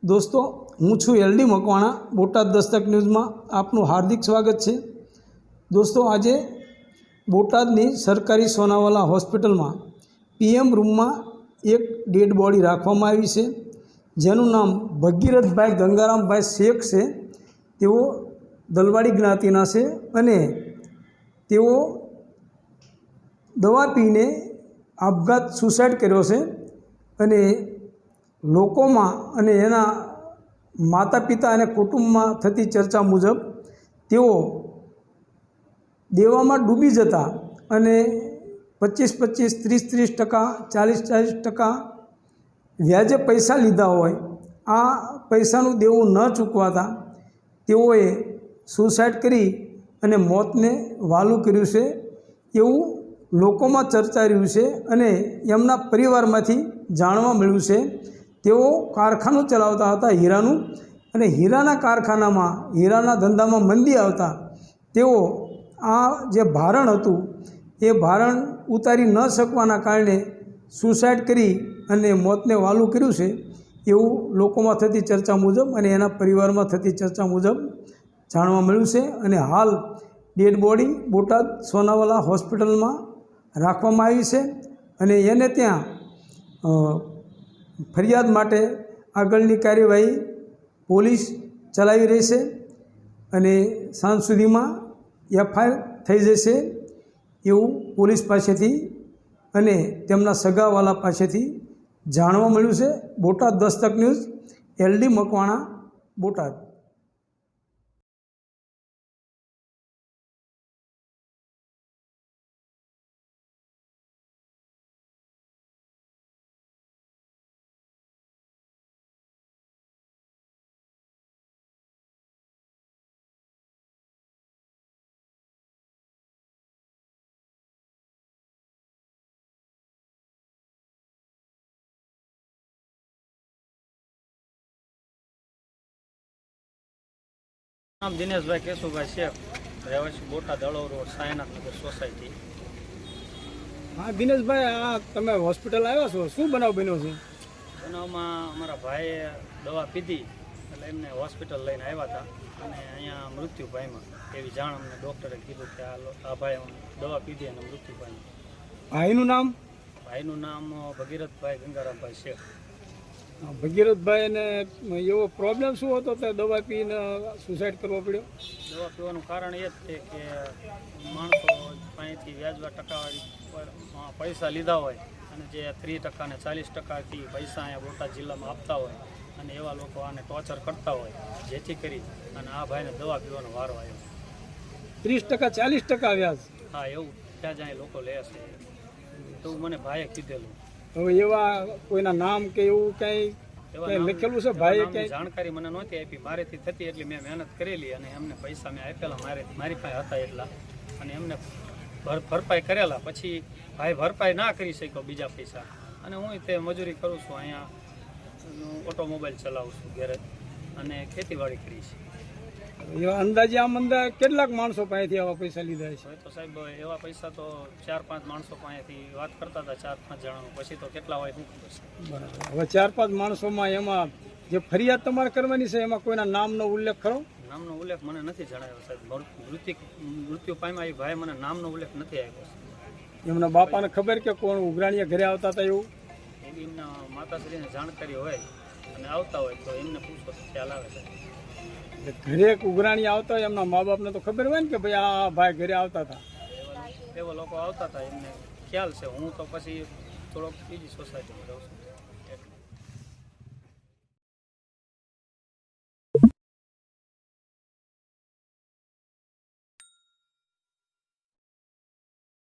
दोस्तों हूँ छूँ LD Makwana Botad Dastak news में आपनु हार्दिक स्वागत है। दोस्तों आज बोटादनी सरकारी सोनावाला होस्पिटल में पीएम रूम में एक डेड बॉडी राखवामां आवी छे, जेनु नाम भगीरथभाई गंगारामभाई शेख है। तेओ दलवाड़ी ज्ञातिना छे अने तेओ दवा पीने आपघात सुसाइड कर्यो छे अने लोकोमां अने एना माता पिता अने कुटुंबमां थती चर्चा मुजब तेओ देवामां डूबी जता अने 25-25, 30-30%, 40-40% व्याजे पैसा लीधा होय। आ पैसानुं देवुं न चूकवाता तेओए सुसाइड करी अने मौतने वालू कर्युं छे एवुं लोकोमां चर्चा रह्युं छे अने एमना परिवारमांथी जाणवा मळ्युं छे। तेओ कारखानु चलावता हता हीरानुं अने हीराना कारखानामां हीराना धंधामां मंदी आवता तेओ आ जे भारण हतुं ए भारण उतारी न शकवाना कारणे सुसाइड करी अने मौतने वालू कर्युं छे एवुं लोकोमां थती चर्चा मुजब अने एना परिवारमां थती चर्चा मुजब जाणवा मळ्युं छे। अने हाल डेड बॉडी बोटाद सोनावाला होस्पिટલમાં રાખવામાં આવી છે અને એને ત્યાં फरियाद माटे आगळनी कार्यवाही पोलीस चलावी रही है अने सांज सुधीमां एफआईआर थई जशे एवुं पोलीस पासेथी अने तेमना सगावाला पासेथी जाणवा मळ्युं छे। Botad Dastak news LD Makwana Botad. नाम दिनेश भाई केशुभाई शेख, રહેવાસી બોટાદ અળવ રોડ સાયનાથનગર સોસાયટી। हाँ दिनेश भाई आ तमे होस्पिटल आव्या छो, शुं बनाव बन्यो छे? બનાવમાં અમારા ભાઈએ દવા પીધી એટલે એમને હોસ્પિટલ લઈને આવ્યા હતા અને અહીંયા મૃત્યુ પામ્યા એવી જાણ અમને ડૉક્ટરે કીધું કે આ ભાઈ દવા પીધી અને મૃત્યુ પામ્યા। ભાઈનું નામ? ભાઈનું નામ ભગીરથભાઈ ગંગારામભાઈ શેખ। ભગીરથભાઈ ને એવો પ્રોબ્લેમ શું હતો તે દવા પીને સુસાઇડ કરવો પડ્યો? દવા પીવાનું કારણ એ જ છે કે માણસો પાસેથી વ્યાજવા ટકાવારી પર પૈસા લીધા હોય અને જે 30% ને 40%થી પૈસા અહીંયા બોટાદ જિલ્લામાં આપતા હોય અને એવા લોકો આને ટોર્ચર કરતા હોય, જેથી કરી અને આ ભાઈને દવા પીવાનો વારો આવ્યો। 30% 40% વ્યાજ? હા, એવું ત્યાં જ અહીં લોકો લે છે એવું મને ભાઈએ કીધેલું। હવે એવા કોઈના નામ કે એવું કંઈ લખેલું છે ભાઈએ? કંઈ જાણકારી મને નહોતી આપી, મારેથી થતી એટલી મેં મહેનત કરેલી અને એમને પૈસા મેં આપેલા મારી પાસે હતા એટલા અને એમને ભરપાઈ કરેલા। પછી ભાઈ ભરપાઈ ના કરી શક્યો બીજા પૈસા અને હું તે મજૂરી કરું છું, અહીંયા ઓટોમોબાઈલ ચલાવું છું ગેરેજ અને ખેતીવાડી કરી છે। એવા અંદાજે આમ કેટલાક માણસો પાસેથી આવા પૈસા લીધા છે? તો સાહેબ એવા પૈસા તો 4-5 માણસો પાસેથી વાત કરતા હતા, 4-5 જણાનું, પછી તો કેટલા હોય શું ખબર છે। બરાબર, હવે 4-5 માણસોમાં એમાં જે ફરિયાદ તમારે કરવાની છે એમાં કોઈના નામનો ઉલ્લેખ ખરો? નામનો ઉલ્લેખ મને નથી જણાવ્યો સાહેબ। મૃત્યુ પામ્યા એ ભાઈ મને નામનો ઉલ્લેખ નથી આવ્યો છે। એમના બાપાને ખબર કે કોણ ઉઘરાણીયા ઘરે આવતા હતા એવું? એમના માતાશ્રીને જાણકારી હોય અને આવતા હોય તો એમને પૂછો તો ખ્યાલ આવે છે। ઘરે ઉઘરાણી આવતા હોય એમના મા બાપને તો ખબર હોય ને કે ભાઈ આ ભાઈ ઘરે આવતા હતા? એવા લોકો આવતા હતા, એમને ખ્યાલ છે। હું તો પછી થોડોક બીજી સોસાયટીમાં રહું છું।